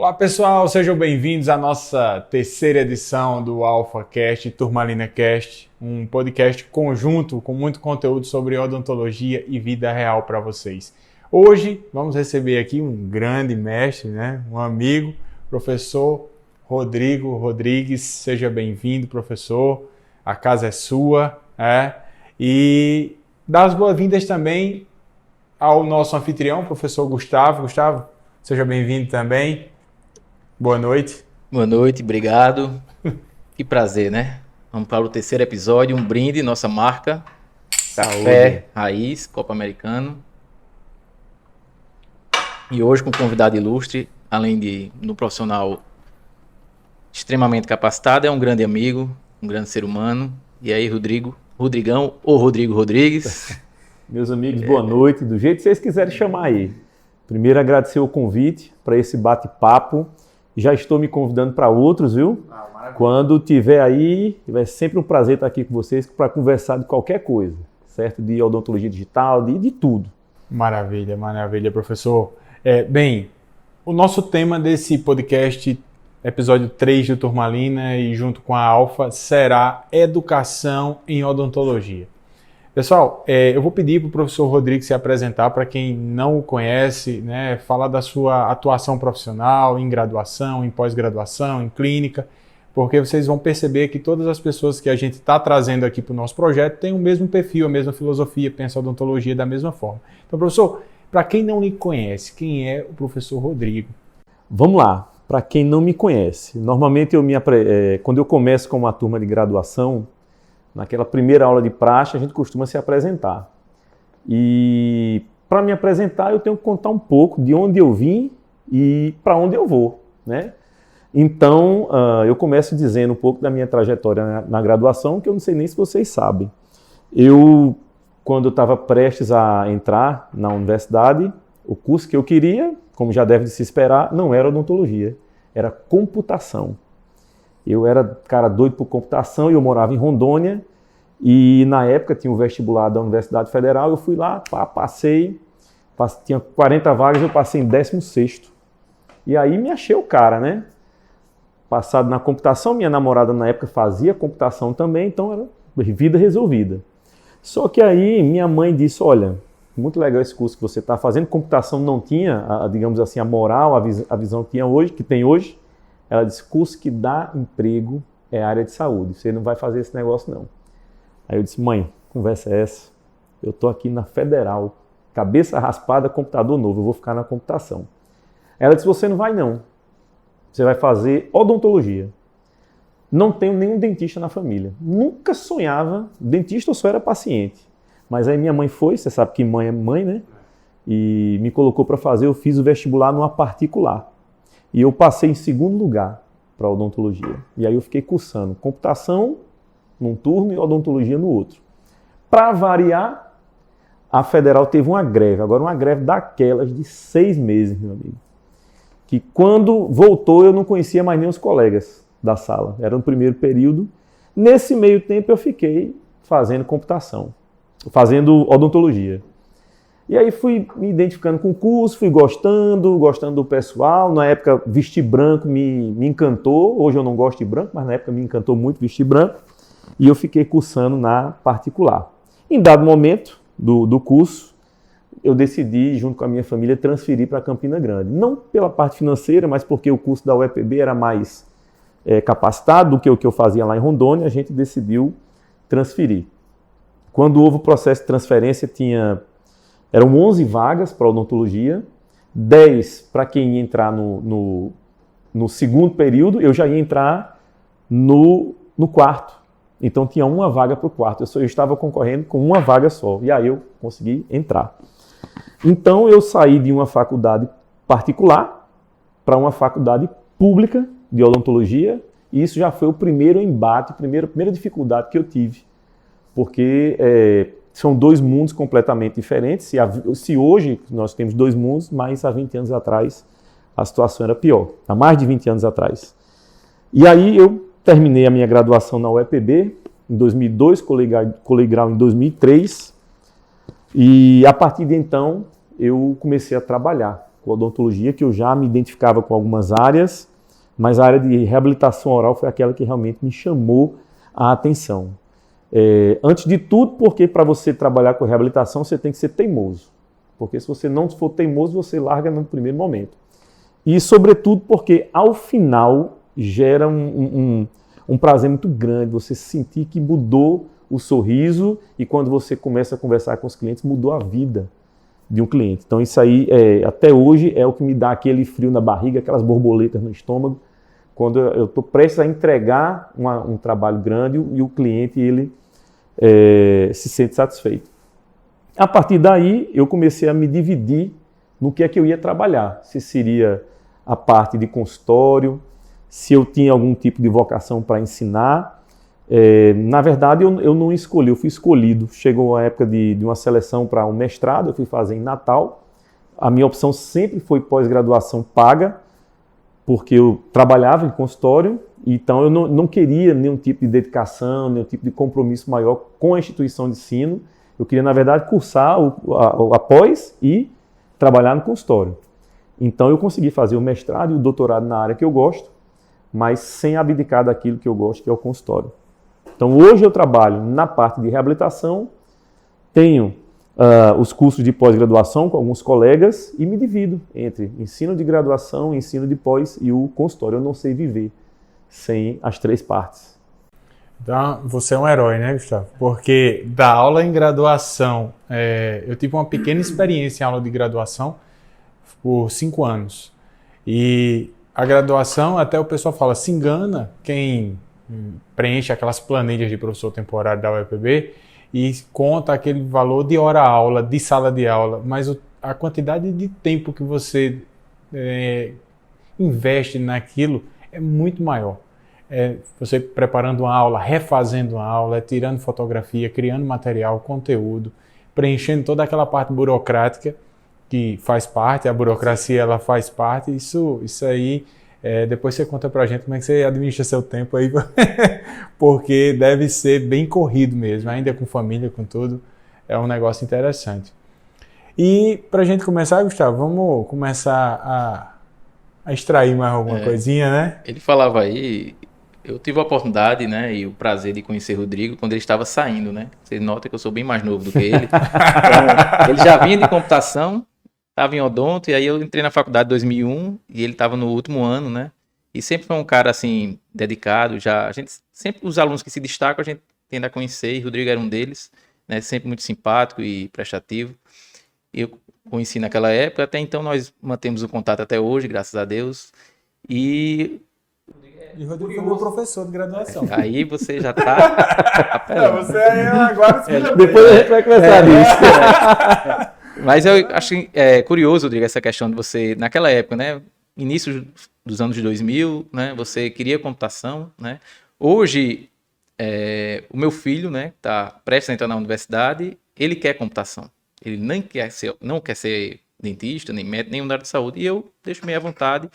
Olá pessoal, sejam bem-vindos à nossa terceira edição do AlphaCast Turmalina Cast, um podcast conjunto com muito conteúdo sobre odontologia e vida real para vocês. Hoje vamos receber aqui um grande mestre, um amigo, professor Rodrigo Rodrigues. Seja bem-vindo, professor, a casa é sua, e dar as boas-vindas também ao nosso anfitrião, professor Gustavo. Gustavo, seja bem-vindo também. Boa noite. Boa noite, obrigado. Que prazer, né? Vamos para o terceiro episódio, um brinde, nossa marca. Saúde. Café Raiz, Copo Americano. E hoje com um convidado ilustre, além de um profissional extremamente capacitado, é um grande amigo, um grande ser humano. E aí, Rodrigão ou Rodrigo Rodrigues. Meus amigos, boa noite, do jeito que vocês quiserem chamar aí. Primeiro, agradecer o convite para esse bate-papo. Já estou me convidando para outros, viu? Quando tiver aí, vai sempre um prazer estar aqui com vocês para conversar de qualquer coisa, certo? De odontologia digital, de tudo. Maravilha, maravilha, professor. Bem, o nosso tema desse podcast, episódio 3 do Turmalina e junto com a Alpha, será educação em odontologia. Pessoal, eu vou pedir para o professor Rodrigo se apresentar para quem não o conhece, falar da sua atuação profissional em graduação, em pós-graduação, em clínica, porque vocês vão perceber que todas as pessoas que a gente está trazendo aqui para o nosso projeto têm o mesmo perfil, a mesma filosofia, pensam a odontologia da mesma forma. Então, professor, para quem não lhe conhece, quem é o professor Rodrigo? Vamos lá, para quem não me conhece, normalmente quando eu começo com uma turma de graduação, naquela primeira aula de praxe, a gente costuma se apresentar. E para me apresentar, eu tenho que contar um pouco de onde eu vim e para onde eu vou, né? Então, eu começo dizendo um pouco da minha trajetória na graduação, que eu não sei nem se vocês sabem. Quando eu estava prestes a entrar na universidade, o curso que eu queria, como já deve se esperar, não era odontologia, era computação. Eu era cara doido por computação e eu morava em Rondônia e na época tinha um vestibular da Universidade Federal, eu fui lá, passei, tinha 40 vagas, eu passei em 16º. E aí me achei o cara, né? Passado na computação, minha namorada na época fazia computação também, então era vida resolvida. Só que aí minha mãe disse, olha, muito legal esse curso que você está fazendo, computação não tinha, digamos assim, a moral, a visão que tem hoje. Ela disse, curso que dá emprego é área de saúde, você não vai fazer esse negócio não. Aí eu disse, mãe, conversa é essa? Eu estou aqui na Federal, cabeça raspada, computador novo, eu vou ficar na computação. Ela disse, você não vai não, você vai fazer odontologia. Não tenho nenhum dentista na família, nunca sonhava, dentista eu só era paciente. Mas aí minha mãe foi, você sabe que mãe é mãe, né? E me colocou para fazer, eu fiz o vestibular numa particular. E eu passei em segundo lugar para odontologia. E aí eu fiquei cursando computação num turno e odontologia no outro. Para variar, a Federal teve uma greve. Agora uma greve daquelas de 6 meses, meu amigo. Que quando voltou eu não conhecia mais nem os colegas da sala. Era no primeiro período. Nesse meio tempo eu fiquei fazendo computação, fazendo odontologia. E aí fui me identificando com o curso, fui gostando do pessoal. Na época, vestir branco me encantou. Hoje eu não gosto de branco, mas na época me encantou muito vestir branco. E eu fiquei cursando na particular. Em dado momento do curso, eu decidi, junto com a minha família, transferir para Campina Grande. Não pela parte financeira, mas porque o curso da UEPB era mais capacitado do que o que eu fazia lá em Rondônia, a gente decidiu transferir. Quando houve o processo de transferência, eram 11 vagas para odontologia, 10 para quem ia entrar no segundo período, eu já ia entrar no quarto. Então tinha uma vaga para o quarto, eu estava concorrendo com uma vaga só, e aí eu consegui entrar. Então eu saí de uma faculdade particular para uma faculdade pública de odontologia, e isso já foi o primeiro embate, a primeira dificuldade que eu tive, porque são dois mundos completamente diferentes. Se hoje nós temos dois mundos, mas há 20 anos atrás a situação era pior, há mais de 20 anos atrás. E aí eu terminei a minha graduação na UEPB em 2002, colei grau em 2003, e a partir de então eu comecei a trabalhar com odontologia, que eu já me identificava com algumas áreas, mas a área de reabilitação oral foi aquela que realmente me chamou a atenção. Antes de tudo, porque para você trabalhar com reabilitação, você tem que ser teimoso. Porque se você não for teimoso, você larga no primeiro momento. E, sobretudo, porque ao final gera um prazer muito grande, você sentir que mudou o sorriso e quando você começa a conversar com os clientes, mudou a vida de um cliente. Então isso aí, até hoje, é o que me dá aquele frio na barriga, aquelas borboletas no estômago, quando eu estou prestes a entregar um trabalho grande e o cliente ele se sente satisfeito. A partir daí, eu comecei a me dividir no que é que eu ia trabalhar, se seria a parte de consultório, se eu tinha algum tipo de vocação para ensinar. Na verdade, eu não escolhi, eu fui escolhido. Chegou a época de uma seleção para um mestrado, eu fui fazer em Natal. A minha opção sempre foi pós-graduação paga, porque eu trabalhava em consultório, então eu não queria nenhum tipo de dedicação, nenhum tipo de compromisso maior com a instituição de ensino. Eu queria, na verdade, cursar a pós e trabalhar no consultório. Então eu consegui fazer o mestrado e o doutorado na área que eu gosto, mas sem abdicar daquilo que eu gosto, que é o consultório. Então hoje eu trabalho na parte de reabilitação, tenho os cursos de pós-graduação com alguns colegas e me divido entre ensino de graduação, ensino de pós e o consultório. Eu não sei viver sem as três partes. Então, você é um herói, né, Gustavo? Porque da aula em graduação, eu tive uma pequena experiência em aula de graduação por 5 anos. E a graduação, até o pessoal fala, se engana quem preenche aquelas planilhas de professor temporário da UEPB e conta aquele valor de hora-aula, de sala de aula, mas a quantidade de tempo que você investe naquilo é muito maior. Você preparando uma aula, refazendo uma aula, tirando fotografia, criando material, conteúdo, preenchendo toda aquela parte burocrática que faz parte, a burocracia ela faz parte, isso aí, depois você conta pra gente como é que você administra seu tempo aí, porque deve ser bem corrido mesmo, ainda com família, com tudo, é um negócio interessante. E pra gente começar, Gustavo, vamos começar a extrair mais alguma coisinha, né? Ele falava aí, eu tive a oportunidade, né, e o prazer de conhecer o Rodrigo quando ele estava saindo, né? Você nota que eu sou bem mais novo do que ele. Então, ele já vinha de computação, estava em odonto, e aí eu entrei na faculdade em 2001 e ele estava no último ano, né? E sempre foi um cara, assim, dedicado. A gente sempre, os alunos que se destacam, a gente tende a conhecer, e o Rodrigo era um deles, né? Sempre muito simpático e prestativo. Eu conheci naquela época, até então nós mantemos o contato até hoje, graças a Deus. E o Rodrigo foi meu professor de graduação. Aí você já tá... Você agora... Depois a gente vai conversar nisso. Mas eu acho curioso, Rodrigo, essa questão de você, naquela época, né, início dos anos 2000, né, você queria computação, né? Hoje, o meu filho, né, tá prestes a entrar na universidade, ele quer computação. Ele não quer ser dentista, nem médico, nem na área de saúde, e eu deixo meio à vontade.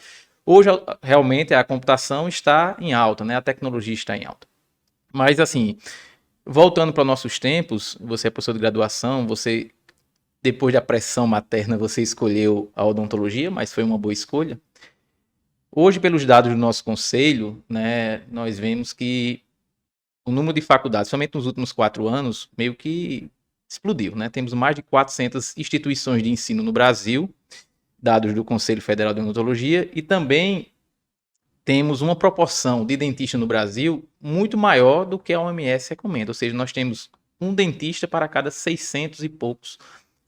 Hoje, realmente, a computação está em alta, né, a tecnologia está em alta. Mas, assim, voltando para nossos tempos, você é professor de graduação, você... Depois da pressão materna, você escolheu a odontologia, mas foi uma boa escolha. Hoje, pelos dados do nosso conselho, né, nós vemos que o número de faculdades, somente nos últimos 4 anos, meio que explodiu, né? Temos mais de 400 instituições de ensino no Brasil, dados do Conselho Federal de Odontologia, e também temos uma proporção de dentistas no Brasil muito maior do que a OMS recomenda. Ou seja, nós temos um dentista para cada 600 e poucos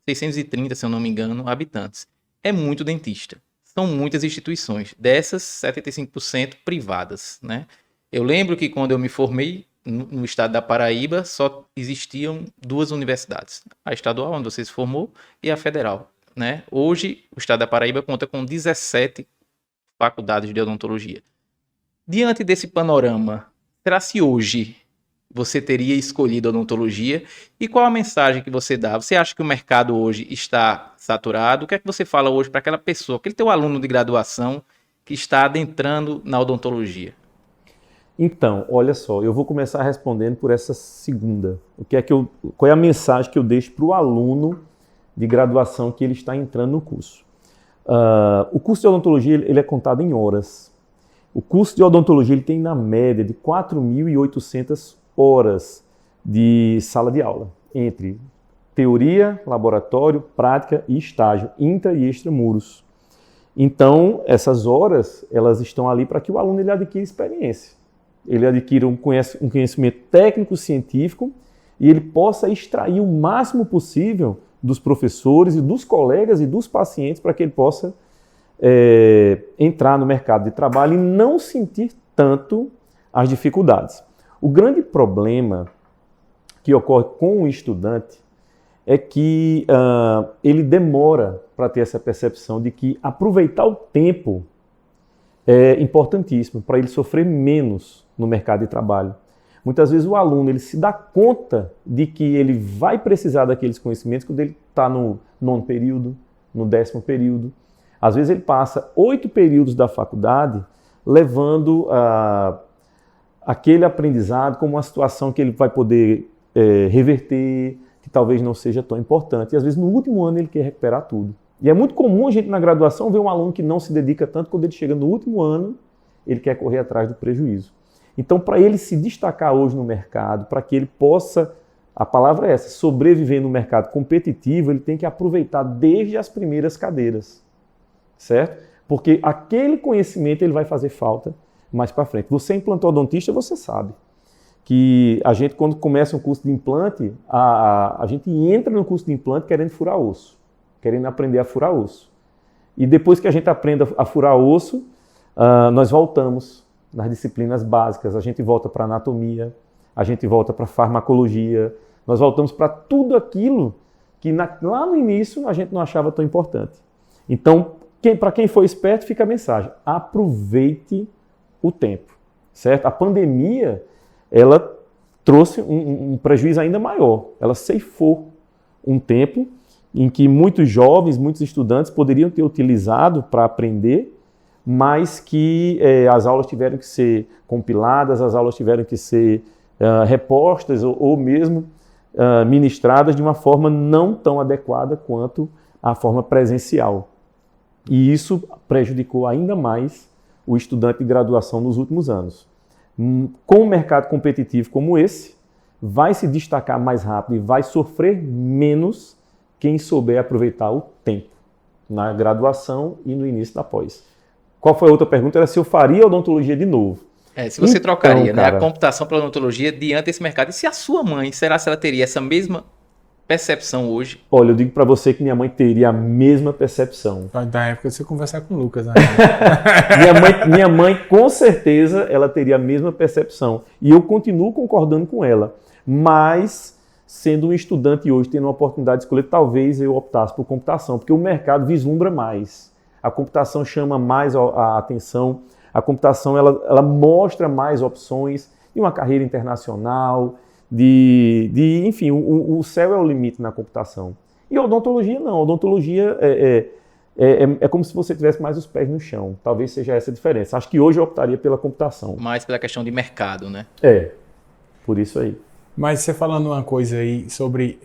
630, se eu não me engano, habitantes. É muito dentista. São muitas instituições. Dessas, 75% privadas, né? Eu lembro que quando eu me formei no estado da Paraíba, só existiam 2 universidades. A estadual, onde você se formou, e a federal, né? Hoje, o estado da Paraíba conta com 17 faculdades de odontologia. Diante desse panorama, será se hoje você teria escolhido a odontologia? E qual a mensagem que você dá? Você acha que o mercado hoje está saturado? O que é que você fala hoje para aquela pessoa, aquele teu aluno de graduação que está adentrando na odontologia? Então, olha só, eu vou começar respondendo por essa segunda. Qual é a mensagem que eu deixo para o aluno de graduação que ele está entrando no curso? O curso de odontologia ele é contado em horas. O curso de odontologia ele tem, na média, de 4.800 horas de sala de aula, entre teoria, laboratório, prática e estágio, intra e extramuros. Então, essas horas, elas estão ali para que o aluno ele adquira experiência. Ele adquira um conhecimento técnico-científico e ele possa extrair o máximo possível dos professores e dos colegas e dos pacientes para que ele possa entrar no mercado de trabalho e não sentir tanto as dificuldades. O grande problema que ocorre com o estudante é que ele demora para ter essa percepção de que aproveitar o tempo é importantíssimo para ele sofrer menos no mercado de trabalho. Muitas vezes o aluno ele se dá conta de que ele vai precisar daqueles conhecimentos quando ele está no 9º período, no 10º período. Às vezes ele passa 8 períodos da faculdade levando aquele aprendizado como uma situação que ele vai poder reverter, que talvez não seja tão importante. E às vezes no último ano ele quer recuperar tudo. E é muito comum a gente na graduação ver um aluno que não se dedica tanto, quando ele chega no último ano, ele quer correr atrás do prejuízo. Então, para ele se destacar hoje no mercado, para que ele possa, a palavra é essa, sobreviver no mercado competitivo, ele tem que aproveitar desde as primeiras cadeiras, certo? Porque aquele conhecimento ele vai fazer falta mais para frente. Você é implantodontista, você sabe que a gente, quando começa um curso de implante, a gente entra no curso de implante querendo furar osso, querendo aprender a furar osso. E depois que a gente aprende a furar osso, nós voltamos nas disciplinas básicas, a gente volta para anatomia, a gente volta para farmacologia, nós voltamos para tudo aquilo que lá no início a gente não achava tão importante. Então, para quem for esperto, fica a mensagem: aproveite o tempo, certo? A pandemia, ela trouxe um prejuízo ainda maior, ela ceifou um tempo em que muitos jovens, muitos estudantes poderiam ter utilizado para aprender, mas que as aulas tiveram que ser compiladas, as aulas tiveram que ser repostas ou mesmo ministradas de uma forma não tão adequada quanto a forma presencial. E isso prejudicou ainda mais o estudante de graduação nos últimos anos. Com um mercado competitivo como esse, vai se destacar mais rápido e vai sofrer menos quem souber aproveitar o tempo na graduação e no início da pós. Qual foi a outra pergunta? Era se eu faria odontologia de novo. Se você trocaria, cara, né, a computação pela odontologia diante desse mercado. E se a sua mãe, será se ela teria essa mesma percepção hoje? Olha, eu digo para você que minha mãe teria a mesma percepção. Da época de você conversar com o Lucas, né? minha mãe, com certeza, ela teria a mesma percepção. E eu continuo concordando com ela. Mas, sendo um estudante hoje, tendo uma oportunidade de escolher, talvez eu optasse por computação, porque o mercado vislumbra mais. A computação chama mais a atenção, a computação ela mostra mais opções de uma carreira internacional, enfim, o céu é o limite na computação. E a odontologia não, a odontologia é como se você tivesse mais os pés no chão, talvez seja essa a diferença. Acho que hoje eu optaria pela computação. Mais pela questão de mercado, né? Por isso aí. Mas você falando uma coisa aí sobre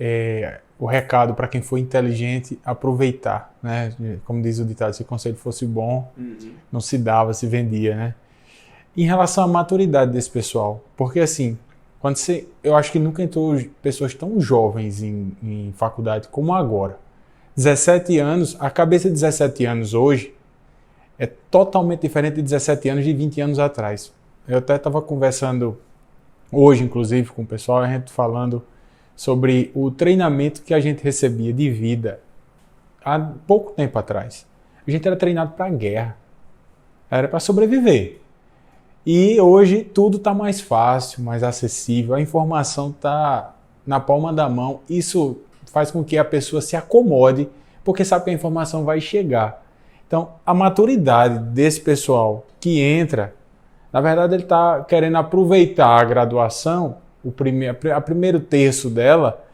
o recado para quem for inteligente aproveitar, né? Como diz o ditado, se o conselho fosse bom, não se dava, se vendia, né? Em relação à maturidade desse pessoal, porque assim, eu acho que nunca entrou pessoas tão jovens em faculdade como agora. 17 anos, a cabeça de 17 anos hoje é totalmente diferente de 17 anos de 20 anos atrás. Eu até estava conversando hoje, inclusive, com o pessoal, a gente falando sobre o treinamento que a gente recebia de vida há pouco tempo atrás. A gente era treinado para a guerra, era para sobreviver. E hoje tudo está mais fácil, mais acessível, a informação está na palma da mão. Isso faz com que a pessoa se acomode, porque sabe que a informação vai chegar. Então, a maturidade desse pessoal que entra, na verdade, ele está querendo aproveitar a graduação, a primeiro terço dela,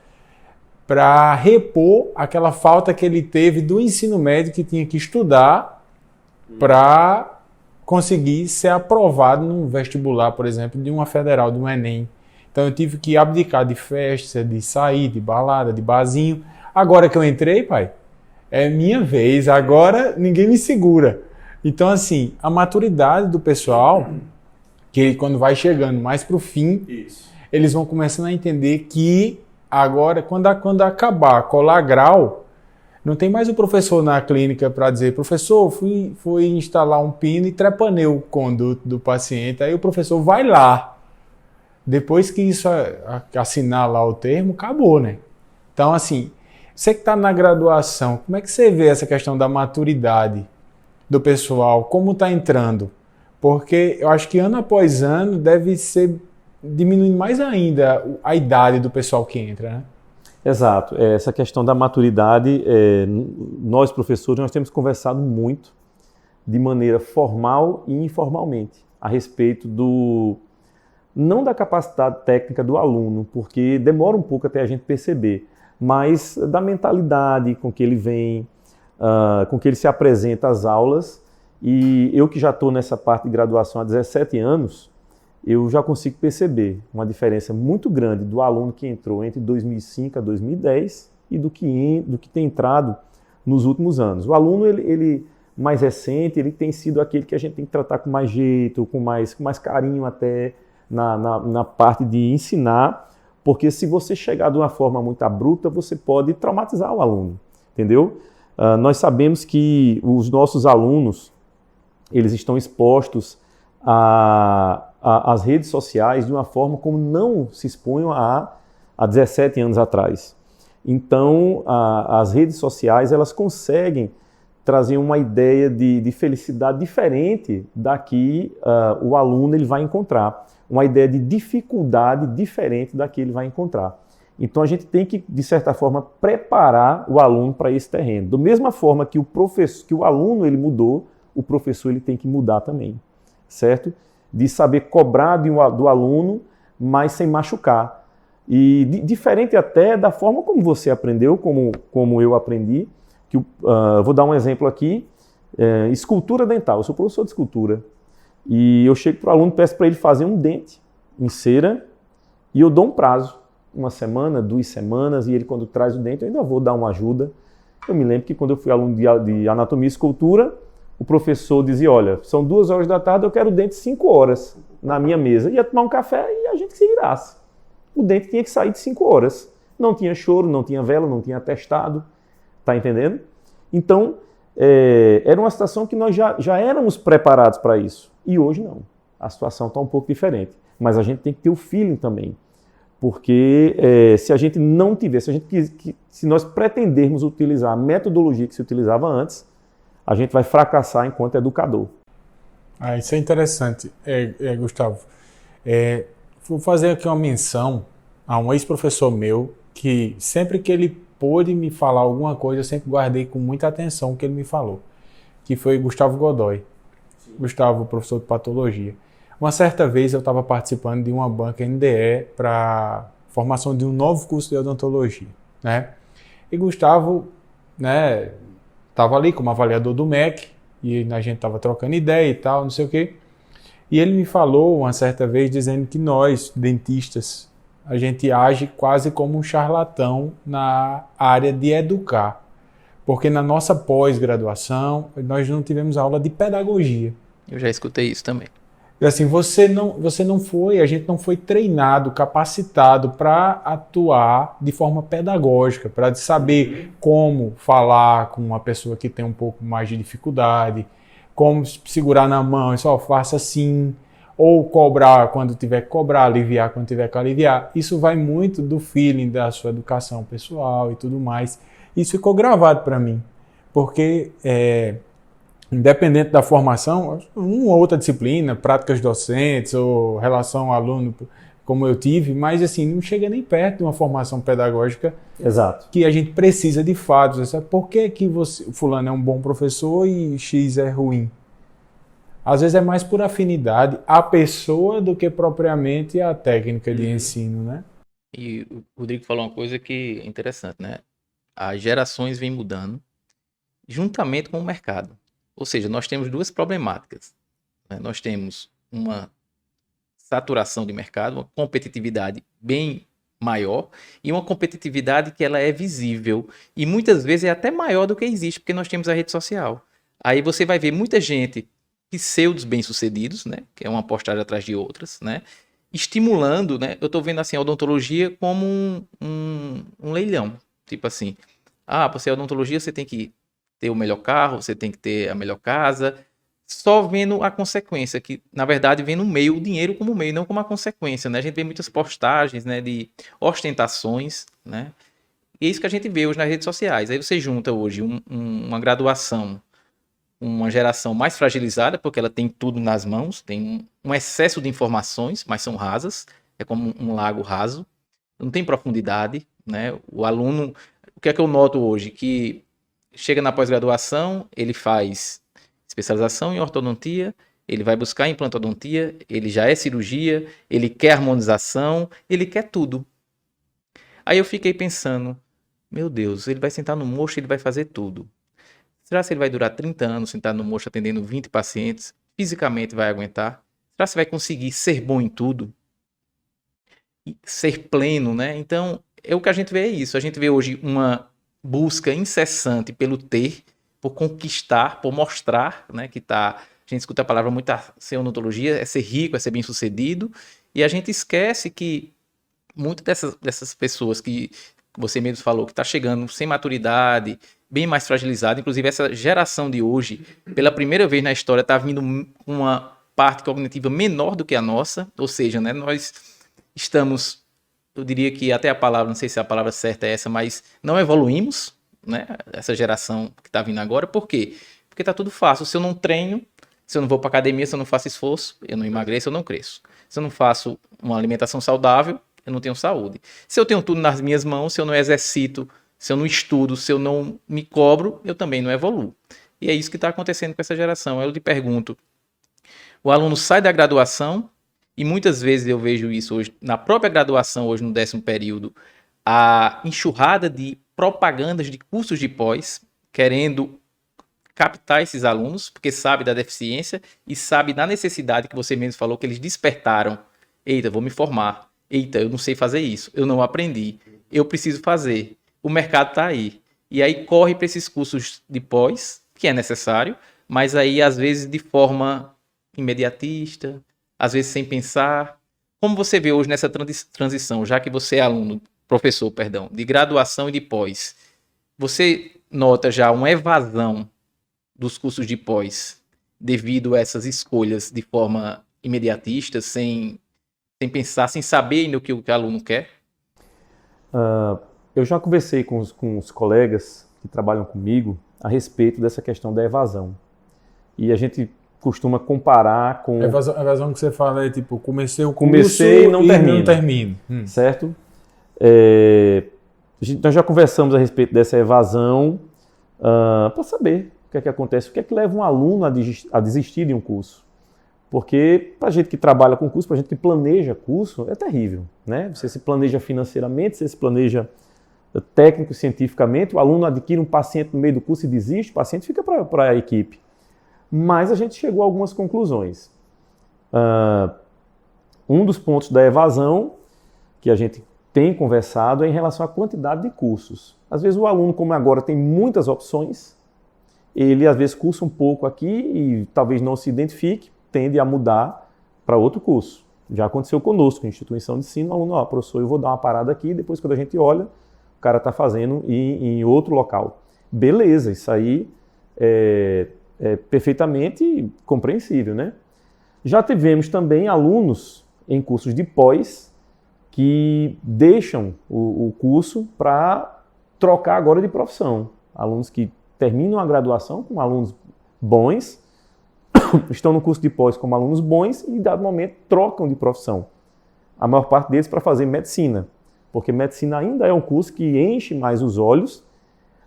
para repor aquela falta que ele teve do ensino médio, que tinha que estudar para conseguir ser aprovado num vestibular, por exemplo, de uma federal, de um Enem. Então eu tive que abdicar de festa, de sair, de balada, de barzinho. Agora que eu entrei, pai, é minha vez, agora ninguém me segura. Então, assim, a maturidade do pessoal, que quando vai chegando mais pro fim, eles vão começando a entender que agora, quando acabar, colar grau, não tem mais o professor na clínica para dizer, professor, fui instalar um pino e trepanei o conduto do paciente. Aí o professor vai lá. Depois que isso assinar lá o termo, acabou, né? Então, assim, você que está na graduação, como é que você vê essa questão da maturidade do pessoal? Como está entrando? Porque eu acho que ano após ano deve ser diminuindo mais ainda a idade do pessoal que entra, né? Exato. Essa questão da maturidade, nós professores, nós temos conversado muito de maneira formal e informalmente a respeito não da capacidade técnica do aluno, porque demora um pouco até a gente perceber, mas da mentalidade com que ele vem, com que ele se apresenta às aulas. E eu que já estou nessa parte de graduação há 17 anos, eu já consigo perceber uma diferença muito grande do aluno que entrou entre 2005 a 2010 e do que tem entrado nos últimos anos. O aluno, ele mais recente, ele tem sido aquele que a gente tem que tratar com mais jeito, com mais carinho até na parte de ensinar, porque se você chegar de uma forma muito abrupta, você pode traumatizar o aluno, entendeu? Nós sabemos que os nossos alunos, eles estão expostos às redes sociais de uma forma como não se expunham há 17 anos atrás. Então, as redes sociais, elas conseguem trazer uma ideia de felicidade diferente da que o aluno ele vai encontrar. Uma ideia de dificuldade diferente da que ele vai encontrar. Então, a gente tem que, de certa forma, preparar o aluno para esse terreno. Da mesma forma que o aluno ele mudou, o professor ele tem que mudar também, certo? De saber cobrar do aluno, mas sem machucar. E diferente até da forma como você aprendeu, como eu aprendi. Vou dar um exemplo aqui, escultura dental. Eu sou professor de escultura e eu chego para o aluno, peço para ele fazer um dente em cera e eu dou um prazo, 1 semana, 2 semanas, e ele quando traz o dente eu ainda vou dar uma ajuda. Eu me lembro que quando eu fui aluno de anatomia e escultura, o professor dizia, olha, são 2 horas da tarde, eu quero o dente 5 horas na minha mesa. Ia tomar um café e a gente se virasse. O dente tinha que sair de 5 horas. Não tinha choro, não tinha vela, não tinha atestado. Tá entendendo? Então, era uma situação que nós já éramos preparados para isso. E hoje não. A situação está um pouco diferente. Mas a gente tem que ter o feeling também. Porque se a gente não tiver, se nós pretendermos utilizar a metodologia que se utilizava antes, a gente vai fracassar enquanto educador. Isso é interessante, Gustavo. Vou fazer aqui uma menção a um ex-professor meu que sempre que ele pôde me falar alguma coisa, eu sempre guardei com muita atenção o que ele me falou, que foi Gustavo Godoy. Sim. Gustavo, professor de patologia. Uma certa vez eu estava participando de uma banca NDE para formação de um novo curso de odontologia, né? E Gustavo, né, estava ali como avaliador do MEC, e a gente estava trocando ideia e tal, não sei o quê. E ele me falou uma certa vez dizendo que nós, dentistas, a gente age quase como um charlatão na área de educar. Porque na nossa pós-graduação, nós não tivemos aula de pedagogia. Eu já escutei isso também. E assim, a gente não foi treinado, capacitado para atuar de forma pedagógica, para saber como falar com uma pessoa que tem um pouco mais de dificuldade, como segurar na mão e só faça assim, ou cobrar quando tiver que cobrar, aliviar quando tiver que aliviar. Isso vai muito do feeling da sua educação pessoal e tudo mais. Isso ficou gravado para mim, porque independente da formação, uma ou outra disciplina, práticas docentes ou relação aluno, como eu tive, mas assim, não chega nem perto de uma formação pedagógica. Exato. Que a gente precisa de fatos. Por que fulano é um bom professor e X é ruim? Às vezes é mais por afinidade a pessoa do que propriamente a técnica de ensino, né? E o Rodrigo falou uma coisa que é interessante, né? As gerações vêm mudando juntamente com o mercado. Ou seja, nós temos 2 problemáticas, né? Nós temos uma saturação de mercado, uma competitividade bem maior e uma competitividade que ela é visível e muitas vezes é até maior do que existe, porque nós temos a rede social. Aí você vai ver muita gente, pseudos bem-sucedidos, né, que é uma postagem atrás de outras, né, estimulando, né, eu estou vendo assim a odontologia como um leilão, tipo assim, você é odontologia, você tem que ter o melhor carro, você tem que ter a melhor casa, só vendo a consequência, que na verdade vem no meio, o dinheiro como meio, não como a consequência, né? A gente vê muitas postagens, né, de ostentações, né? E é isso que a gente vê hoje nas redes sociais. Aí você junta hoje uma graduação, uma geração mais fragilizada, porque ela tem tudo nas mãos, tem um excesso de informações, mas são rasas, é como um lago raso, não tem profundidade, né? O aluno, o que é que eu noto hoje? Que chega na pós-graduação, ele faz especialização em ortodontia, ele vai buscar implantodontia, ele já é cirurgia, ele quer harmonização, ele quer tudo. Aí eu fiquei pensando, meu Deus, ele vai sentar no mocho, ele vai fazer tudo. Será que ele vai durar 30 anos sentado no mocho atendendo 20 pacientes? Fisicamente vai aguentar? Será que vai conseguir ser bom em tudo? E ser pleno, né? Então, o que a gente vê é isso. A gente vê hoje uma busca incessante pelo ter, por conquistar, por mostrar, né, que tá, a gente escuta a palavra muito ser odontologia, é ser rico, é ser bem sucedido, e a gente esquece que muitas dessas pessoas que você mesmo falou, que está chegando sem maturidade, bem mais fragilizada, inclusive essa geração de hoje, pela primeira vez na história, está vindo com uma parte cognitiva menor do que a nossa, ou seja, né, nós estamos, eu diria que até a palavra, não sei se a palavra certa é essa, mas não evoluímos, né? Essa geração que está vindo agora. Por quê? Porque está tudo fácil. Se eu não treino, se eu não vou para academia, se eu não faço esforço, eu não emagreço, eu não cresço. Se eu não faço uma alimentação saudável, eu não tenho saúde. Se eu tenho tudo nas minhas mãos, se eu não exercito, se eu não estudo, se eu não me cobro, eu também não evoluo. E é isso que está acontecendo com essa geração. Eu lhe pergunto, o aluno sai da graduação, e muitas vezes eu vejo isso hoje, na própria graduação, hoje no 10º período, a enxurrada de propagandas de cursos de pós, querendo captar esses alunos, porque sabe da deficiência e sabe da necessidade que você mesmo falou, que eles despertaram. Eita, vou me formar. Eita, eu não sei fazer isso. Eu não aprendi. Eu preciso fazer. O mercado está aí. E aí corre para esses cursos de pós, que é necessário, mas aí às vezes de forma imediatista, às vezes sem pensar. Como você vê hoje nessa transição, já que você é aluno, professor, perdão, de graduação e de pós, você nota já uma evasão dos cursos de pós devido a essas escolhas de forma imediatista, sem pensar, sem saber ainda o que o aluno quer? Eu já conversei com os colegas que trabalham comigo a respeito dessa questão da evasão. E a gente costuma comparar com... A evasão que você fala é tipo, comecei o curso Comecei e não termino. Certo? Nós já conversamos a respeito dessa evasão para saber o que é que acontece, o que é que leva um aluno a desistir de um curso. Porque para a gente que trabalha com curso, para a gente que planeja curso, é terrível, né? Você se planeja financeiramente, você se planeja técnico, cientificamente, o aluno adquire um paciente no meio do curso e desiste, o paciente fica para a equipe. Mas a gente chegou a algumas conclusões. Um dos pontos da evasão que a gente tem conversado é em relação à quantidade de cursos. Às vezes o aluno, como agora tem muitas opções, ele às vezes cursa um pouco aqui e talvez não se identifique, tende a mudar para outro curso. Já aconteceu conosco, em instituição de ensino, o aluno, professor, eu vou dar uma parada aqui, depois quando a gente olha, o cara está fazendo em outro local. Beleza, isso aí é perfeitamente compreensível, né? Já tivemos também alunos em cursos de pós que deixam o curso para trocar agora de profissão. Alunos que terminam a graduação com alunos bons, estão no curso de pós como alunos bons e, em dado momento, trocam de profissão. A maior parte deles para fazer medicina, porque medicina ainda é um curso que enche mais os olhos,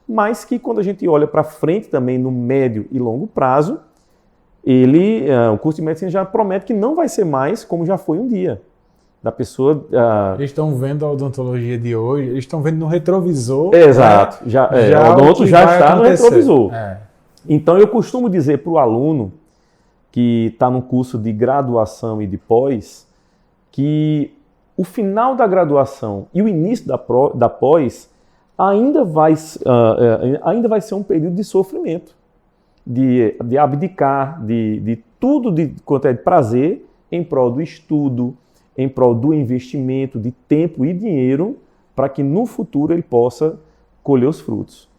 mas que quando a gente olha para frente também no médio e longo prazo, o curso de medicina já promete que não vai ser mais como já foi um dia. Da pessoa... Eles estão vendo a odontologia de hoje, eles estão vendo no retrovisor. Exato, o odonto já está no retrovisor. É. Então eu costumo dizer para o aluno que está no curso de graduação e de pós, que o final da graduação e o início da pós ainda vai ser um período de sofrimento, de abdicar de tudo quanto é de prazer em prol do estudo, em prol do investimento de tempo e dinheiro para que no futuro ele possa colher os frutos.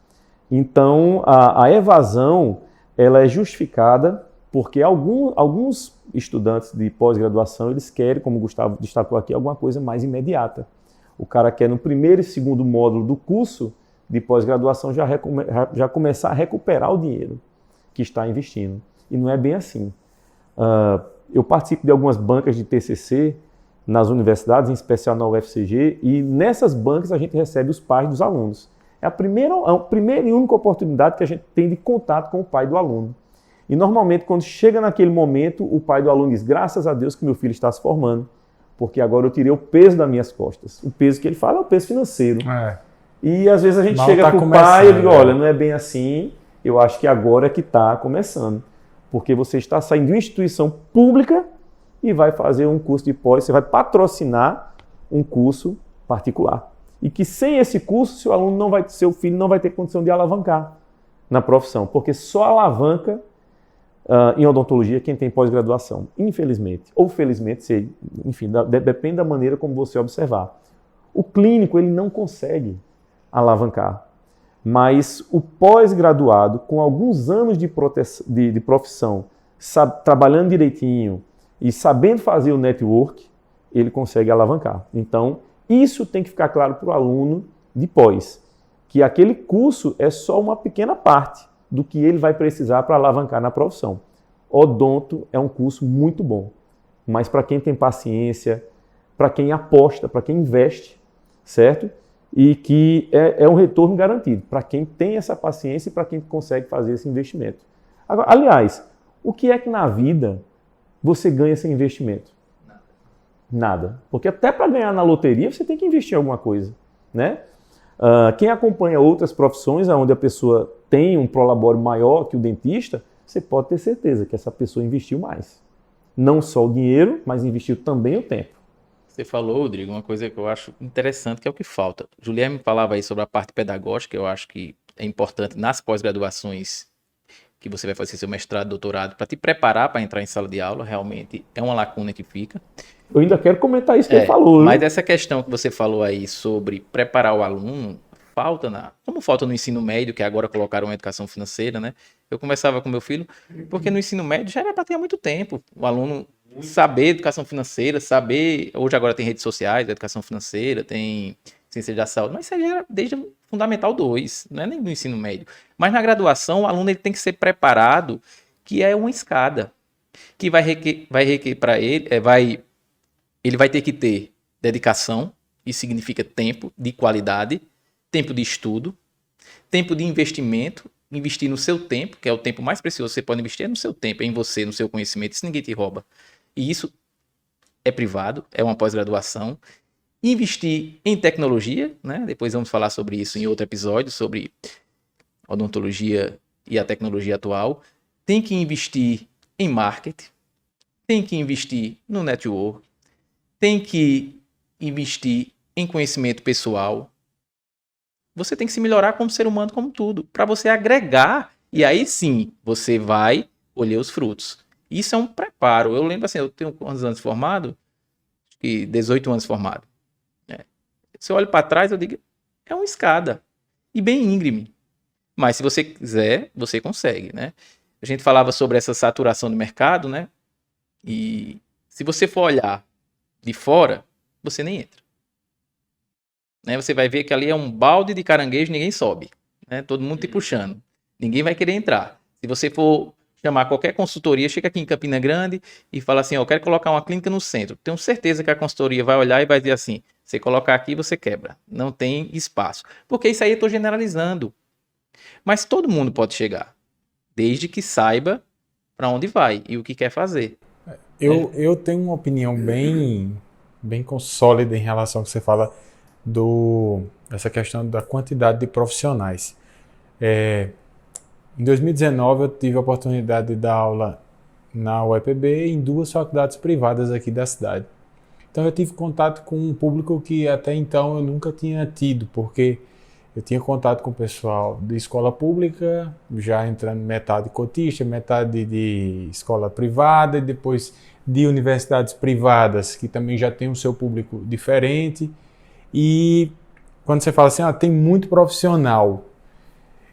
Então, a evasão ela é justificada porque alguns estudantes de pós-graduação eles querem, como o Gustavo destacou aqui, alguma coisa mais imediata. O cara quer no primeiro e segundo módulo do curso de pós-graduação já começar a recuperar o dinheiro que está investindo. E não é bem assim. Eu participo de algumas bancas de TCC nas universidades, em especial na UFCG, e nessas bancas a gente recebe os pais dos alunos. É a primeira e única oportunidade que a gente tem de contato com o pai do aluno. E normalmente, quando chega naquele momento, o pai do aluno diz, graças a Deus que meu filho está se formando, porque agora eu tirei o peso das minhas costas. O peso que ele fala é o peso financeiro. E às vezes a gente chega para o pai e diz, olha, não é bem assim, eu acho que agora é que está começando. Porque você está saindo de uma instituição pública e vai fazer um curso de pós, você vai patrocinar um curso particular. E que sem esse curso, seu filho não vai ter condição de alavancar na profissão, porque só alavanca em odontologia quem tem pós-graduação, infelizmente. Ou felizmente, enfim, depende da maneira como você observar. O clínico, ele não consegue alavancar, mas o pós-graduado, com alguns anos de profissão, trabalhando direitinho e sabendo fazer o network, ele consegue alavancar. Então, isso tem que ficar claro para o aluno de pós, que aquele curso é só uma pequena parte do que ele vai precisar para alavancar na profissão. Odonto é um curso muito bom, mas para quem tem paciência, para quem aposta, para quem investe, certo? E que é um retorno garantido para quem tem essa paciência e para quem consegue fazer esse investimento. Agora, aliás, o que é que na vida você ganha sem investimento? Nada. Porque até para ganhar na loteria você tem que investir em alguma coisa, né? Quem acompanha outras profissões onde a pessoa tem um prolabore maior que o dentista, você pode ter certeza que essa pessoa investiu mais. Não só o dinheiro, mas investiu também o tempo. Você falou, Rodrigo, uma coisa que eu acho interessante, que é o que falta. Juliana me falava aí sobre a parte pedagógica, eu acho que é importante nas pós-graduações que você vai fazer seu mestrado, doutorado, para te preparar para entrar em sala de aula, realmente é uma lacuna que fica. Eu ainda quero comentar isso que ele falou. Mas essa questão que você falou aí sobre preparar o aluno, como falta no ensino médio, que agora colocaram a educação financeira, né? Eu conversava com meu filho, porque no ensino médio já era para ter há muito tempo. O aluno saber educação financeira, hoje agora tem redes sociais, educação financeira, tem ciência da saúde, mas isso aí era desde o Fundamental 2, não é nem no ensino médio. Mas na graduação, o aluno ele tem que ser preparado, que é uma escada, que vai requer para ele, ele vai ter que ter dedicação, isso significa tempo de qualidade, tempo de estudo, tempo de investimento, investir no seu tempo, que é o tempo mais precioso que você pode investir, é no seu tempo, é em você, no seu conhecimento, isso ninguém te rouba. E isso é privado, é uma pós-graduação. Investir em tecnologia, né? Depois vamos falar sobre isso em outro episódio, sobre odontologia e a tecnologia atual. Tem que investir em marketing, tem que investir no network, tem que investir em conhecimento pessoal. Você tem que se melhorar como ser humano, como tudo, para você agregar, e aí sim, você vai colher os frutos. Isso é um preparo. Eu lembro assim, eu tenho quantos anos formado? Acho que 18 anos formado. Se eu olho para trás, eu digo, é uma escada. E bem íngreme. Mas se você quiser, você consegue, né? A gente falava sobre essa saturação do mercado, né? E se você for olhar de fora, você nem entra. Né? Você vai ver que ali é um balde de caranguejo, ninguém sobe. Né? Todo mundo te puxando. Ninguém vai querer entrar. Se você for chamar qualquer consultoria, chega aqui em Campina Grande e fala assim, eu quero colocar uma clínica no centro. Tenho certeza que a consultoria vai olhar e vai dizer assim, você colocar aqui, você quebra. Não tem espaço. Porque isso aí eu estou generalizando. Mas todo mundo pode chegar. Desde que saiba para onde vai e o que quer fazer. Eu tenho uma opinião bem sólida em relação ao que você fala dessa questão da quantidade de profissionais. Em 2019 eu tive a oportunidade de dar aula na UEPB em 2 faculdades privadas aqui da cidade. Então eu tive contato com um público que até então eu nunca tinha tido, porque eu tinha contato com o pessoal de escola pública, já entrando metade cotista, metade de escola privada, e depois de universidades privadas, que também já tem o seu público diferente. E quando você fala assim, tem muito profissional,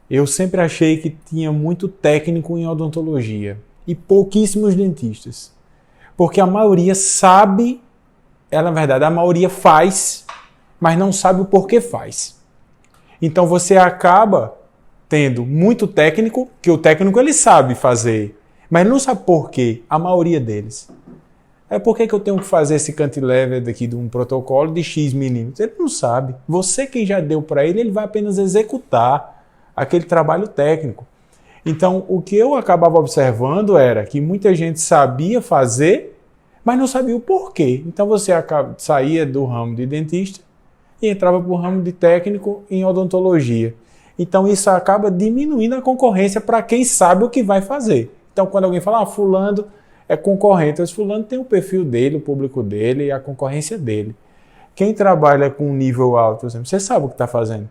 eu sempre achei que tinha muito técnico em odontologia e pouquíssimos dentistas. Porque a maioria sabe, na verdade, a maioria faz, mas não sabe o porquê faz. Então você acaba tendo muito técnico, que o técnico ele sabe fazer, mas ele não sabe porquê, a maioria deles. Por que eu tenho que fazer esse cantilever daqui de um protocolo de X milímetros? Ele não sabe. Você quem já deu para ele vai apenas executar aquele trabalho técnico. Então o que eu acabava observando era que muita gente sabia fazer, mas não sabia o porquê. Então você saía do ramo de dentista e entrava para o ramo de técnico em odontologia. Então isso acaba diminuindo a concorrência para quem sabe o que vai fazer. Então quando alguém fala, fulano é concorrente, mas fulano tem o perfil dele, o público dele e a concorrência dele. Quem trabalha com um nível alto, por exemplo, você sabe o que está fazendo.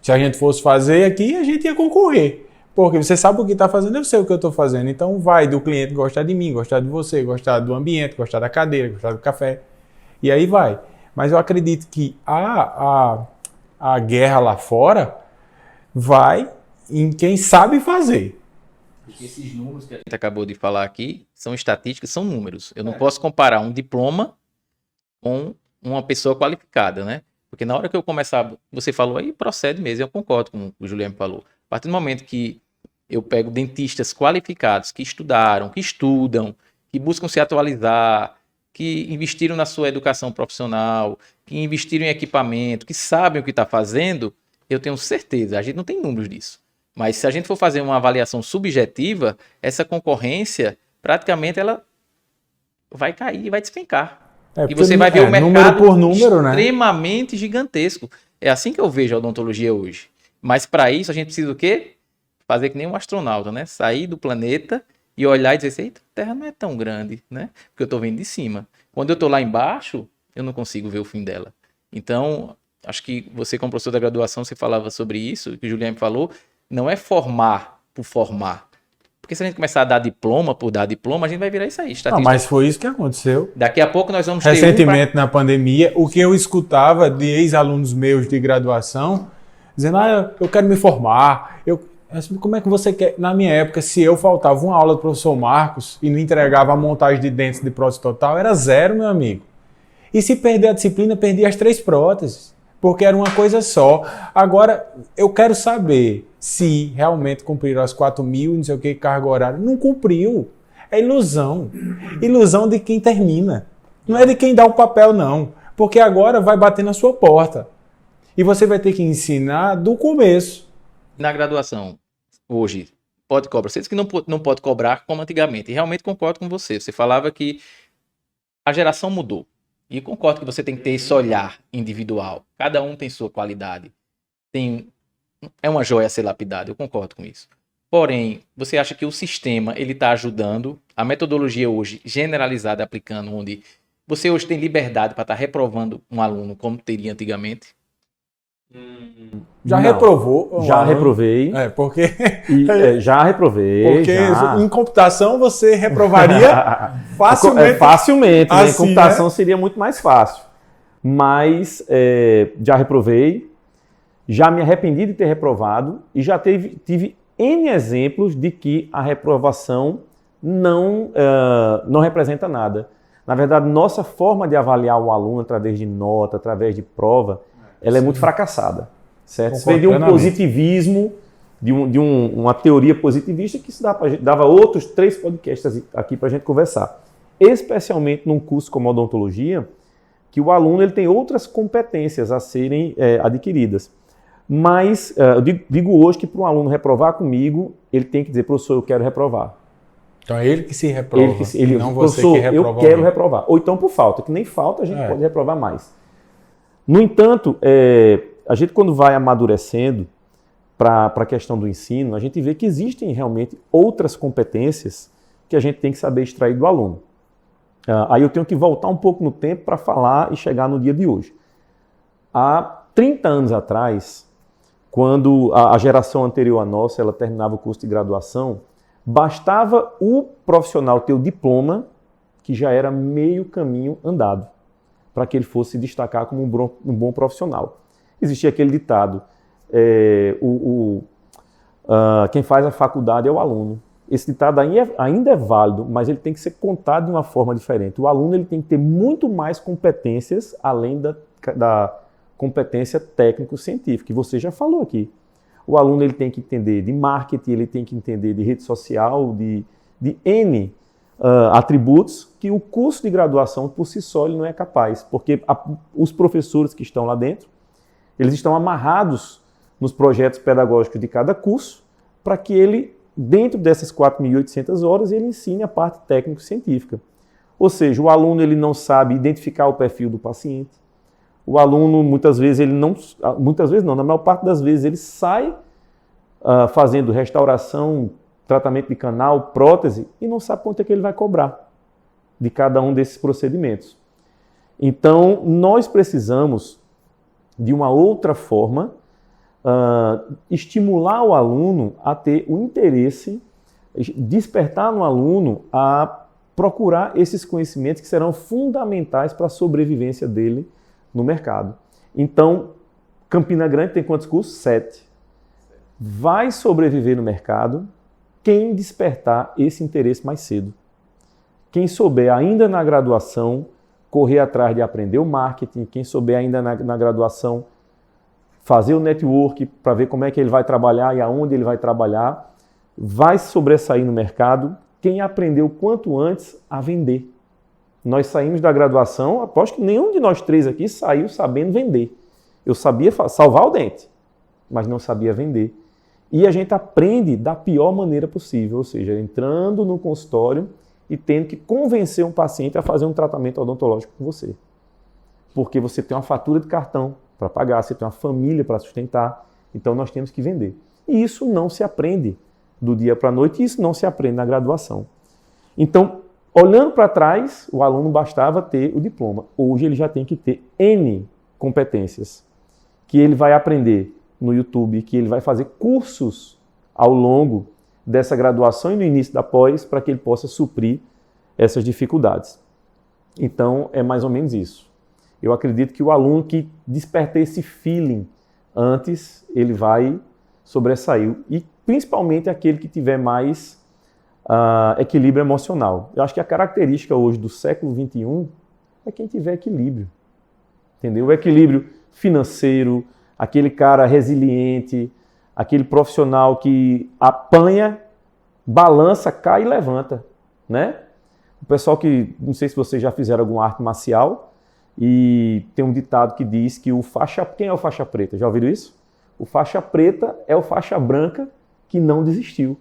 Se a gente fosse fazer aqui, a gente ia concorrer. Porque você sabe o que está fazendo, eu sei o que eu estou fazendo. Então vai do cliente gostar de mim, gostar de você, gostar do ambiente, gostar da cadeira, gostar do café. E aí vai. Mas eu acredito que a guerra lá fora vai em quem sabe fazer. Esses números que a gente acabou de falar aqui são estatísticas, são números. Eu não posso comparar um diploma com uma pessoa qualificada, né? Porque na hora que eu começar, você falou aí, procede mesmo, eu concordo com o que o Juliano falou. A partir do momento que eu pego dentistas qualificados, que estudaram, que estudam, que buscam se atualizar, que investiram na sua educação profissional, que investiram em equipamento, que sabem o que está fazendo, eu tenho certeza, a gente não tem números disso. Mas se a gente for fazer uma avaliação subjetiva, essa concorrência, praticamente, ela vai cair e vai despencar. E você vai ver o mercado número por número, extremamente gigantesco. É assim que eu vejo a odontologia hoje. Mas para isso a gente precisa o quê? Fazer que nem um astronauta, né? Sair do planeta e olhar e dizer assim, eita, a Terra não é tão grande, né? Porque eu estou vendo de cima. Quando eu estou lá embaixo, eu não consigo ver o fim dela. Então, acho que você, como professor da graduação, você falava sobre isso, que o Juliano falou, não é formar por formar. Porque se a gente começar a dar diploma por dar diploma, a gente vai virar isso aí. Não, mas foi isso que aconteceu. Daqui a pouco nós vamos ter recentemente na pandemia, o que eu escutava de ex-alunos meus de graduação, dizendo, eu quero me formar. Como é que você quer? Na minha época, se eu faltava uma aula do professor Marcos e não entregava a montagem de dentes de prótese total, era 0, meu amigo. E se perder a disciplina, perdi as 3 próteses. Porque era uma coisa só. Agora, eu quero saber se realmente cumpriram as 4.000, não sei o que, carga horária. Não cumpriu. É ilusão. Ilusão de quem termina. Não é de quem dá o papel, não. Porque agora vai bater na sua porta. E você vai ter que ensinar do começo. Na graduação, hoje, pode cobrar. Você disse que não pode cobrar como antigamente. E realmente concordo com você. Você falava que a geração mudou. E concordo que você tem que ter esse olhar individual. Cada um tem sua qualidade. É uma joia a ser lapidada, eu concordo com isso. Porém, você acha que o sistema ele está ajudando? A metodologia hoje generalizada aplicando, onde você hoje tem liberdade para estar reprovando um aluno como teria antigamente? Já reprovou? Já reprovei. Porque... já reprovei. Porque em computação você reprovaria facilmente. Facilmente, assim, né? Em computação seria muito mais fácil. Mas já reprovei, já me arrependi de ter reprovado e já tive N exemplos de que a reprovação não representa nada. Na verdade, nossa forma de avaliar o aluno através de nota, através de prova, ela é muito fracassada, certo? Você vem de um positivismo, de uma teoria positivista que se dava outros 3 podcasts aqui para a gente conversar. Especialmente num curso como odontologia, que o aluno ele tem outras competências a serem adquiridas. Mas eu digo hoje que para um aluno reprovar comigo, ele tem que dizer, professor, eu quero reprovar. Então é ele que se reprova, não você professor, que reprova. Eu quero reprovar. Ou então por falta, que nem falta a gente pode reprovar mais. No entanto, a gente quando vai amadurecendo para a questão do ensino, a gente vê que existem realmente outras competências que a gente tem que saber extrair do aluno. Aí eu tenho que voltar um pouco no tempo para falar e chegar no dia de hoje. Há 30 anos atrás, quando a geração anterior à nossa, ela terminava o curso de graduação, bastava o profissional ter o diploma, que já era meio caminho andado, para que ele fosse se destacar como um bom profissional. Existia aquele ditado, quem faz a faculdade é o aluno. Esse ditado ainda é válido, mas ele tem que ser contado de uma forma diferente. O aluno ele tem que ter muito mais competências, além da competência técnico-científica, que você já falou aqui. O aluno ele tem que entender de marketing, ele tem que entender de rede social, de N atributos que o curso de graduação por si só ele não é capaz, porque os professores que estão lá dentro, eles estão amarrados nos projetos pedagógicos de cada curso para que ele, dentro dessas 4.800 horas, ele ensine a parte técnico-científica. Ou seja, o aluno ele não sabe identificar o perfil do paciente. O aluno, muitas vezes, na maior parte das vezes, ele sai fazendo restauração, tratamento de canal, prótese, e não sabe quanto é que ele vai cobrar de cada um desses procedimentos. Então, nós precisamos, de uma outra forma, estimular o aluno a ter o interesse, despertar no aluno a procurar esses conhecimentos que serão fundamentais para a sobrevivência dele no mercado. Então, Campina Grande tem quantos cursos? 7. Vai sobreviver no mercado quem despertar esse interesse mais cedo. Quem souber ainda na graduação correr atrás de aprender o marketing, quem souber ainda na graduação fazer o network para ver como é que ele vai trabalhar e aonde ele vai trabalhar, vai sobressair no mercado quem aprendeu quanto antes a vender. Nós saímos da graduação, aposto que nenhum de nós 3 aqui saiu sabendo vender. Eu sabia salvar o dente, mas não sabia vender. E a gente aprende da pior maneira possível, ou seja, entrando no consultório e tendo que convencer um paciente a fazer um tratamento odontológico com você. Porque você tem uma fatura de cartão para pagar, você tem uma família para sustentar, então nós temos que vender. E isso não se aprende do dia para a noite, e isso não se aprende na graduação. Então, olhando para trás, o aluno bastava ter o diploma. Hoje ele já tem que ter N competências, que ele vai aprender no YouTube, que ele vai fazer cursos ao longo dessa graduação e no início da pós, para que ele possa suprir essas dificuldades. Então, é mais ou menos isso. Eu acredito que o aluno que despertar esse feeling antes, ele vai sobressair. E principalmente aquele que tiver mais equilíbrio emocional. Eu acho que a característica hoje do século XXI é quem tiver equilíbrio. Entendeu? O equilíbrio financeiro, aquele cara resiliente, aquele profissional que apanha, balança, cai e levanta, né? O pessoal que, não sei se vocês já fizeram alguma arte marcial, e tem um ditado que diz que quem é o faixa preta? Já ouviram isso? O faixa preta é o faixa branca que não desistiu.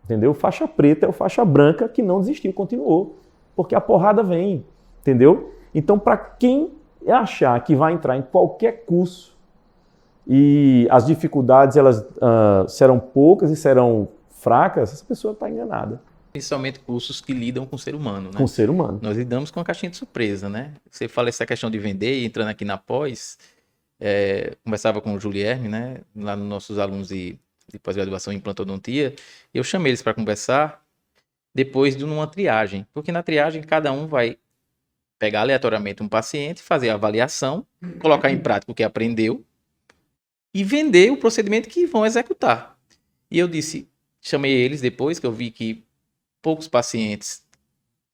Entendeu? O faixa preta é o faixa branca que não desistiu, continuou. Porque a porrada vem, entendeu? Então, para quem achar que vai entrar em qualquer curso e as dificuldades elas serão poucas e serão fracas, essa pessoa está enganada. Principalmente cursos que lidam com o ser humano, né? Com o ser humano. Nós lidamos com a caixinha de surpresa, né? Você fala essa questão de vender, entrando aqui na pós, conversava com o Julierme, né? Lá nos nossos alunos de pós-graduação em implantodontia, eu chamei eles para conversar depois de uma triagem, porque na triagem cada um vai pegar aleatoriamente um paciente, fazer a avaliação, colocar em prática o que aprendeu e vender o procedimento que vão executar. E eu chamei eles depois que eu vi que poucos pacientes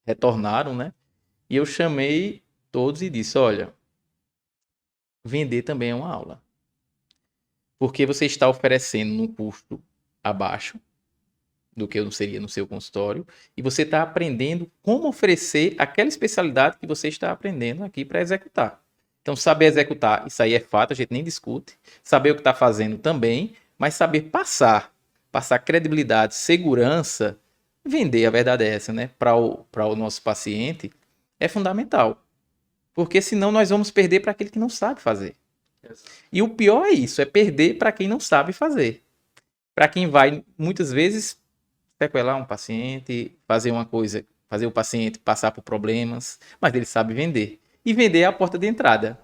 retornaram, né? E eu chamei todos e disse, olha, vender também é uma aula. Porque você está oferecendo num custo abaixo do que seria no seu consultório, e você está aprendendo como oferecer aquela especialidade que você está aprendendo aqui para executar. Então, saber executar, isso aí é fato, a gente nem discute. Saber o que está fazendo também, mas saber passar credibilidade, segurança, vender, a verdade é essa, né? Para o nosso paciente, é fundamental. Porque senão nós vamos perder para aquele que não sabe fazer. E o pior é isso, é perder para quem não sabe fazer. Para quem vai, muitas vezes, sequelar um paciente, fazer fazer o paciente passar por problemas, mas ele sabe vender. E vender é a porta de entrada.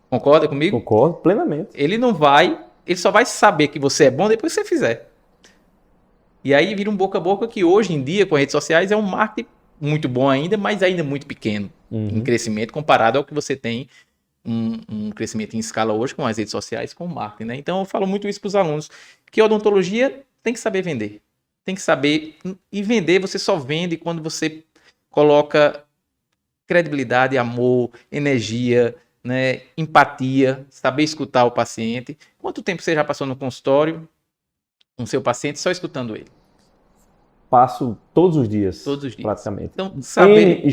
Concorda comigo? Concordo plenamente. Ele só vai saber que você é bom depois que você fizer. E aí vira um boca a boca que hoje em dia, com as redes sociais, é um marketing muito bom ainda, mas ainda muito pequeno em crescimento comparado ao que você tem um crescimento em escala hoje com as redes sociais, com o marketing, né? Então eu falo muito isso para os alunos, que a odontologia tem que saber vender. Tem que saber, e vender você só vende quando você coloca credibilidade, amor, energia, né, empatia, saber escutar o paciente. Quanto tempo você já passou no consultório com seu paciente só escutando ele? Passo todos os dias. Todos os dias. Praticamente. Então, saber...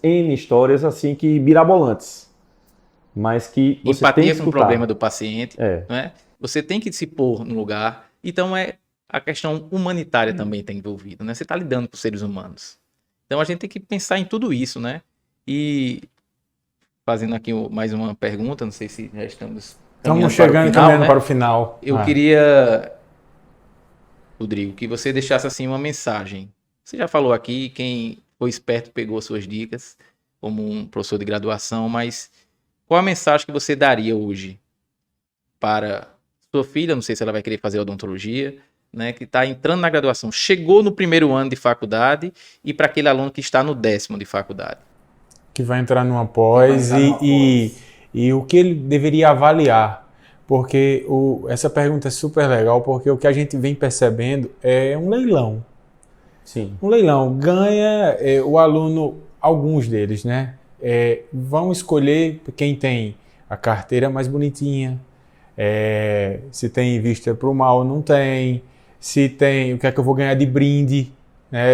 N histórias assim que mirabolantes. Mas que você empatia tem que com escutar. o problema do paciente. É. Né? Você tem que se pôr no lugar. Então, a questão humanitária também está envolvida. Né? Você está lidando com seres humanos. Então, a gente tem que pensar em tudo isso. Né? E fazendo aqui mais uma pergunta, não sei se já estamos chegando caminhando para o final. Eu queria, Rodrigo, que você deixasse assim uma mensagem. Você já falou aqui, quem foi esperto pegou suas dicas, como um professor de graduação, mas qual a mensagem que você daria hoje para sua filha, não sei se ela vai querer fazer odontologia, né, que está entrando na graduação, chegou no primeiro ano de faculdade, e para aquele aluno que está no 10º de faculdade? Que vai entrar numa pós e o que ele deveria avaliar. Porque essa pergunta é super legal, porque o que a gente vem percebendo é um leilão. Sim. Um leilão. Ganha o aluno, alguns deles, né? Vão escolher quem tem a carteira mais bonitinha, se tem vista para o mal, não tem, se tem o que é que eu vou ganhar de brinde.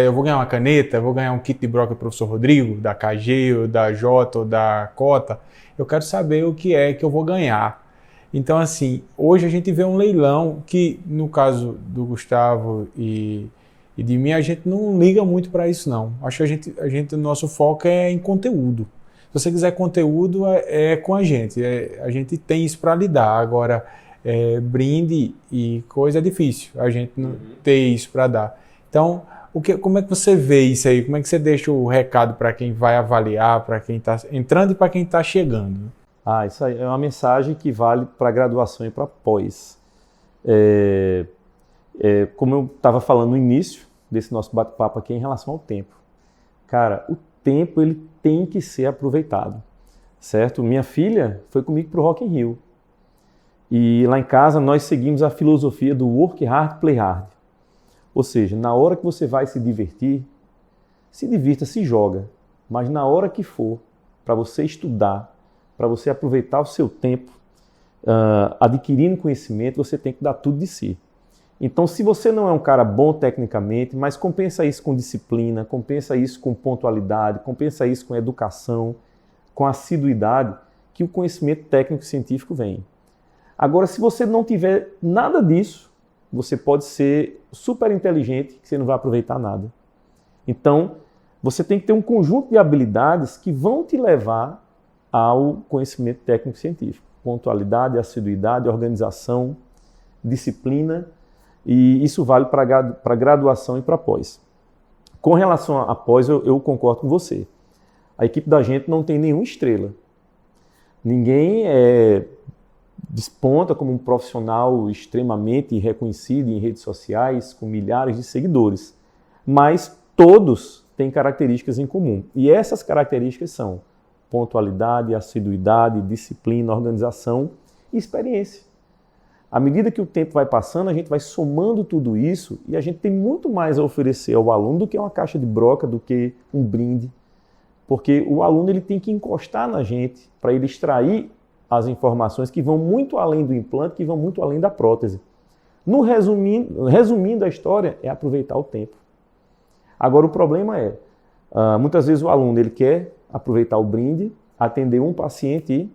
Eu vou ganhar uma caneta, eu vou ganhar um kit de broca do professor Rodrigo, da KG, ou da J, ou da Cota. Eu quero saber o que é que eu vou ganhar. Então, assim, hoje a gente vê um leilão que, no caso do Gustavo e de mim, a gente não liga muito para isso, não. Acho que o nosso foco é em conteúdo. Se você quiser conteúdo, é com a gente. A gente tem isso para lidar. Agora, brinde e coisa é difícil. A gente não ter isso para dar. Então, como é que você vê isso aí? Como é que você deixa o recado para quem vai avaliar, para quem está entrando e para quem está chegando? Isso aí é uma mensagem que vale para graduação e para pós. Como eu estava falando no início desse nosso bate-papo aqui em relação ao tempo. Cara, o tempo ele tem que ser aproveitado, certo? Minha filha foi comigo para o Rock in Rio. E lá em casa nós seguimos a filosofia do work hard, play hard. Ou seja, na hora que você vai se divertir, se divirta, se joga. Mas na hora que for para você estudar, para você aproveitar o seu tempo, adquirindo conhecimento, você tem que dar tudo de si. Então, se você não é um cara bom tecnicamente, mas compensa isso com disciplina, compensa isso com pontualidade, compensa isso com educação, com assiduidade, que o conhecimento técnico-científico vem. Agora, se você não tiver nada disso, você pode ser super inteligente, que você não vai aproveitar nada. Então, você tem que ter um conjunto de habilidades que vão te levar ao conhecimento técnico-científico. Pontualidade, assiduidade, organização, disciplina, e isso vale para graduação e para pós. Com relação a pós, eu concordo com você. A equipe da gente não tem nenhuma estrela. Ninguém desponta como um profissional extremamente reconhecido em redes sociais, com milhares de seguidores. Mas todos têm características em comum. E essas características são pontualidade, assiduidade, disciplina, organização e experiência. À medida que o tempo vai passando, a gente vai somando tudo isso e a gente tem muito mais a oferecer ao aluno do que uma caixa de broca, do que um brinde. Porque o aluno ele tem que encostar na gente para ele extrair as informações que vão muito além do implante, que vão muito além da prótese. Resumindo a história, é aproveitar o tempo. Agora, o problema muitas vezes o aluno ele quer aproveitar o brinde, atender um paciente e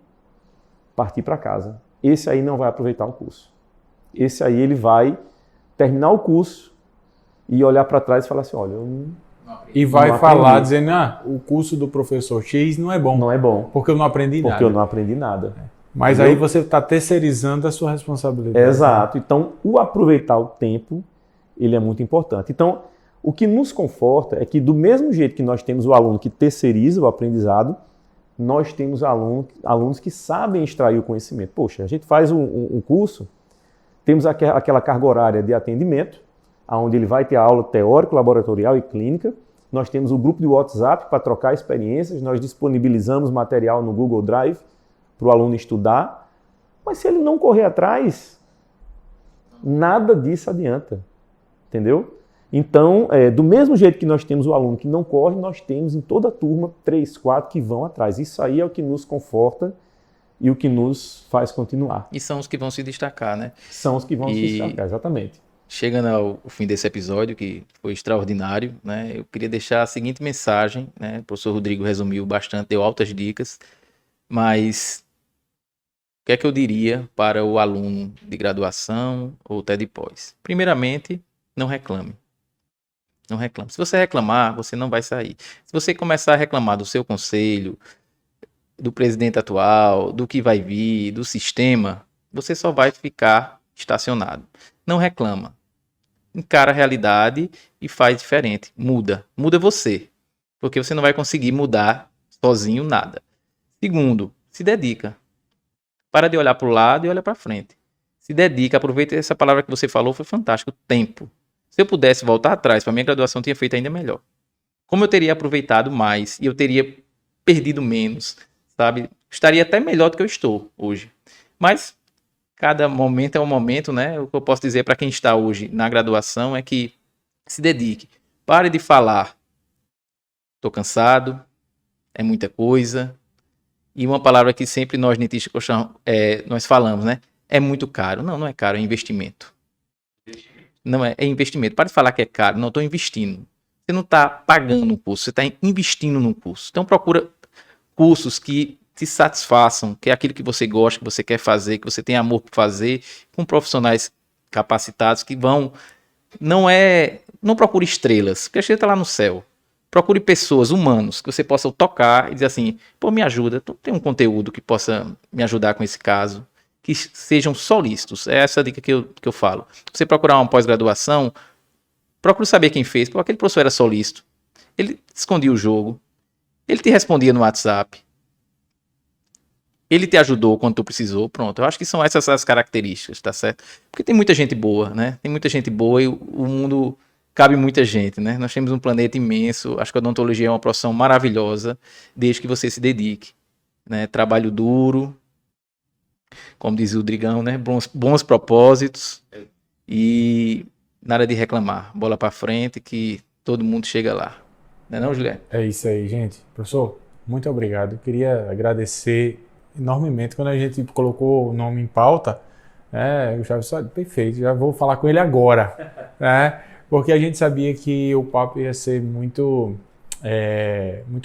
partir para casa. Esse aí não vai aproveitar o curso. Esse aí ele vai terminar o curso e olhar para trás e falar assim, olha, eu não E vai falar dizendo, o curso do professor X não é bom. Não é bom. Porque eu não aprendi nada. Porque eu não aprendi nada. Mas aí você está terceirizando a sua responsabilidade. Exato. Então, o aproveitar o tempo, ele é muito importante. Então, O que nos conforta é que, do mesmo jeito que nós temos o aluno que terceiriza o aprendizado, nós temos alunos que sabem extrair o conhecimento. Poxa, a gente faz um curso, temos aquela carga horária de atendimento, onde ele vai ter a aula teórica, laboratorial e clínica. Nós temos o grupo de WhatsApp para trocar experiências, nós disponibilizamos material no Google Drive para o aluno estudar. Mas se ele não correr atrás, nada disso adianta, entendeu? Então, do mesmo jeito que nós temos o aluno que não corre, nós temos em toda a turma 3, 4 que vão atrás. Isso aí é o que nos conforta e o que nos faz continuar. E são os que vão se destacar, né? São os que vão se destacar, exatamente. Chegando ao fim desse episódio, que foi extraordinário, né? Eu queria deixar a seguinte mensagem, né? O professor Rodrigo resumiu bastante, deu altas dicas, mas o que é que eu diria para o aluno de graduação ou até de pós? Primeiramente, não reclame. Não reclame. Se você reclamar, você não vai sair. Se você começar a reclamar do seu conselho, do presidente atual, do que vai vir, do sistema, você só vai ficar estacionado. Não reclama. Encara a realidade e faz diferente. Muda. Muda você. Porque você não vai conseguir mudar sozinho nada. Segundo, se dedica. Para de olhar para o lado e olha para frente. Se dedica. Aproveita essa palavra que você falou, foi fantástico. Tempo. Se eu pudesse voltar atrás, para minha graduação, eu tinha feito ainda melhor. Como eu teria aproveitado mais e eu teria perdido menos, sabe? Estaria até melhor do que eu estou hoje. Mas cada momento é um momento, né? O que eu posso dizer para quem está hoje na graduação é que se dedique. Pare de falar. Estou cansado, é muita coisa. E uma palavra que sempre nós, dentistas, nós falamos, né? É muito caro. Não, não é caro, é investimento. Não é investimento. Para de falar que é caro. Não, estou investindo. Você não está pagando um curso, você está investindo num curso. Então procura cursos que te satisfaçam, que é aquilo que você gosta, que você quer fazer, que você tem amor por fazer, com profissionais capacitados que vão... Não procure estrelas, porque a estrela está lá no céu. Procure pessoas, humanos, que você possa tocar e dizer assim, pô, me ajuda, tem um conteúdo que possa me ajudar com esse caso. Que sejam solícitos. É essa a dica que eu falo. Você procurar uma pós-graduação, procure saber quem fez. Porque aquele professor era solícito. Ele escondia o jogo. Ele te respondia no WhatsApp. Ele te ajudou quando tu precisou. Pronto. Eu acho que são essas as características, tá certo? Porque tem muita gente boa, né? Tem muita gente boa e o mundo cabe muita gente, né? Nós temos um planeta imenso. Acho que a odontologia é uma profissão maravilhosa, desde que você se dedique, né? Trabalho duro, como diz o Rodrigão, né? Bons propósitos e nada de reclamar. Bola para frente que todo mundo chega lá. Não é não, Juliano? É isso aí, gente. Professor, muito obrigado. Eu queria agradecer enormemente quando a gente colocou o nome em pauta. Gustavo, só perfeito, já vou falar com ele agora, né? Porque a gente sabia que o papo ia ser muito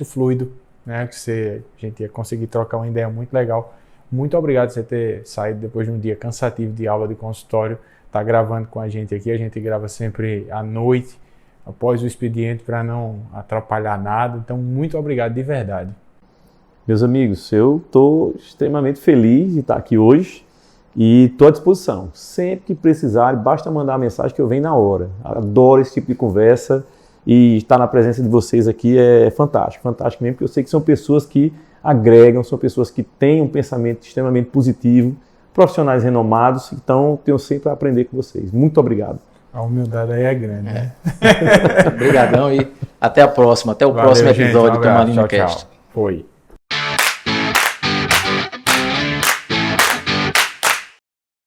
fluido, né? Que a gente ia conseguir trocar uma ideia muito legal. Muito obrigado por você ter saído depois de um dia cansativo de aula de consultório, tá gravando com a gente aqui. A gente grava sempre à noite, após o expediente, para não atrapalhar nada. Então, muito obrigado de verdade. Meus amigos, eu estou extremamente feliz de estar aqui hoje e estou à disposição. Sempre que precisar, basta mandar a mensagem que eu venho na hora. Adoro esse tipo de conversa e estar na presença de vocês aqui é fantástico. Fantástico mesmo, porque eu sei que são pessoas que agregam, são pessoas que têm um pensamento extremamente positivo, profissionais renomados, então tenho sempre a aprender com vocês. Muito obrigado. A humildade aí é grande, né? Obrigadão e até a próxima, até o próximo episódio do Turmalina Cast. Foi.